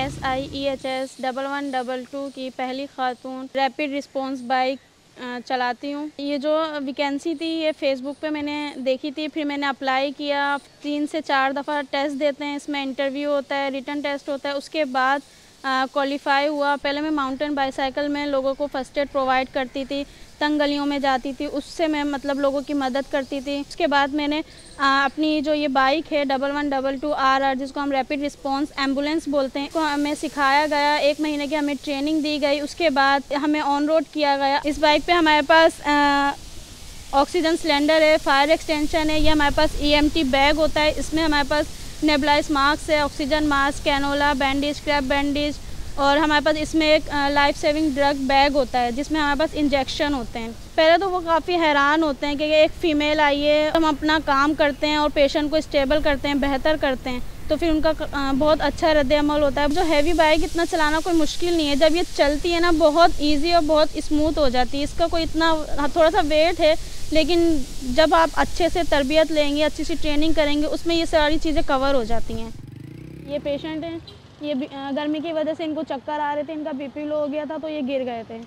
SIEHS 1122 की पहली खातून rapid response bike चलाती हूँ। ये जो वैकेंसी थी ये फेसबुक पे मैंने देखी थी, फिर मैंने अप्लाई किया। 3 से 4 दफ़ा टेस्ट देते हैं, इसमें इंटरव्यू होता है, रिटन टेस्ट होता है, उसके बाद क्वालिफाई हुआ। पहले मैं माउंटेन बाईसाइकिल में लोगों को फ़र्स्ट एड प्रोवाइड करती थी, तंग गलियों में जाती थी, उससे मैं मतलब लोगों की मदद करती थी। उसके बाद मैंने अपनी जो ये बाइक है 1122 RR, जिसको हम रैपिड रिस्पॉन्स एम्बुलेंस बोलते हैं, को हमें सिखाया गया। 1 महीने की हमें ट्रेनिंग दी गई, उसके बाद हमें ऑन रोड किया गया। इस बाइक पे हमारे पास ऑक्सीजन सिलेंडर है, फायर एक्सटेंशन है, ये हमारे पास EMT बैग होता है, इसमें हमारे पास नेबुलाइज मास्क है, oxygen mask, cannula, bandage, crepe bandage, और हमारे पास इसमें एक लाइफ सेविंग ड्रग बैग होता है जिसमें हमारे पास इंजेक्शन होते हैं। पहले तो वो काफ़ी हैरान होते हैं कि एक फ़ीमेल आई है, हम अपना काम करते हैं और पेशेंट को स्टेबल करते हैं, बेहतर करते हैं, तो फिर उनका बहुत अच्छा रद्द-ए-अमल होता है। जो हैवी बाइक इतना चलाना कोई मुश्किल नहीं है, जब ये चलती है ना बहुत ईजी और बहुत स्मूथ हो जाती है। इसका कोई इतना थोड़ा सा वेट है, लेकिन जब आप अच्छे से तरबियत लेंगे, अच्छी सी ट्रेनिंग करेंगे, उसमें ये सारी चीज़ें कवर हो जाती हैं। ये पेशेंट हैं, ये गर्मी की वजह से इनको चक्कर आ रहे थे, इनका BP लो हो गया था, तो ये गिर गए थे।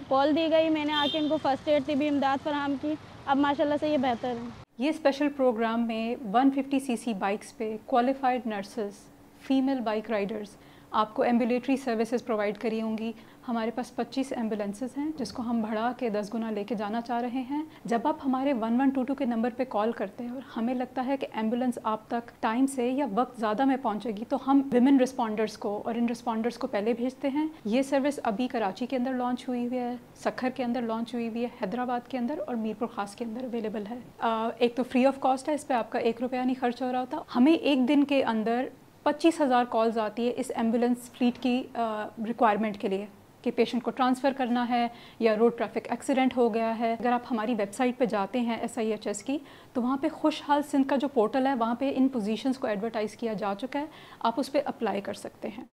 कॉल दी गई, मैंने आके इनको फ़र्स्ट एड तिबी इमदाद फराहम की, अब माशाल्लाह से ये बेहतर हैं। ये स्पेशल प्रोग्राम में 150cc बाइक्स पे qualified nurses, female bike Riders आपको एम्बुलेटरी सर्विसेज प्रोवाइड करी होंगी। हमारे पास 25 एम्बुलेंसेज हैं जिसको हम बढ़ा के 10 गुना लेके जाना चाह रहे हैं। जब आप हमारे 1122 के नंबर पे कॉल करते हैं और हमें लगता है कि एम्बुलेंस आप तक टाइम से या वक्त ज़्यादा में पहुंचेगी, तो हम विमेन रिस्पॉन्डर्स को और इन रिस्पॉन्डर्स को पहले भेजते हैं। ये सर्विस अभी कराची के अंदर लॉन्च हुई हुई है, सखर के अंदर लॉन्च हुई हुई है, हैदराबाद के अंदर और मीरपुर ख़ास के अंदर अवेलेबल है। एक तो फ्री ऑफ कॉस्ट है, इस पर आपका 1 रुपया नहीं खर्च हो रहा होता। हमें एक दिन के अंदर 25,000 कॉल्स आती है इस एम्बुलेंस फ्लीट की रिक्वायरमेंट के लिए कि पेशेंट को ट्रांसफ़र करना है या रोड ट्रैफिक एक्सीडेंट हो गया है। अगर आप हमारी वेबसाइट पे जाते हैं SIHS की, तो वहाँ पे खुशहाल सिंध का जो पोर्टल है, वहाँ पे इन पोजीशंस को एडवर्टाइज़ किया जा चुका है, आप उस पर अप्लाई कर सकते हैं।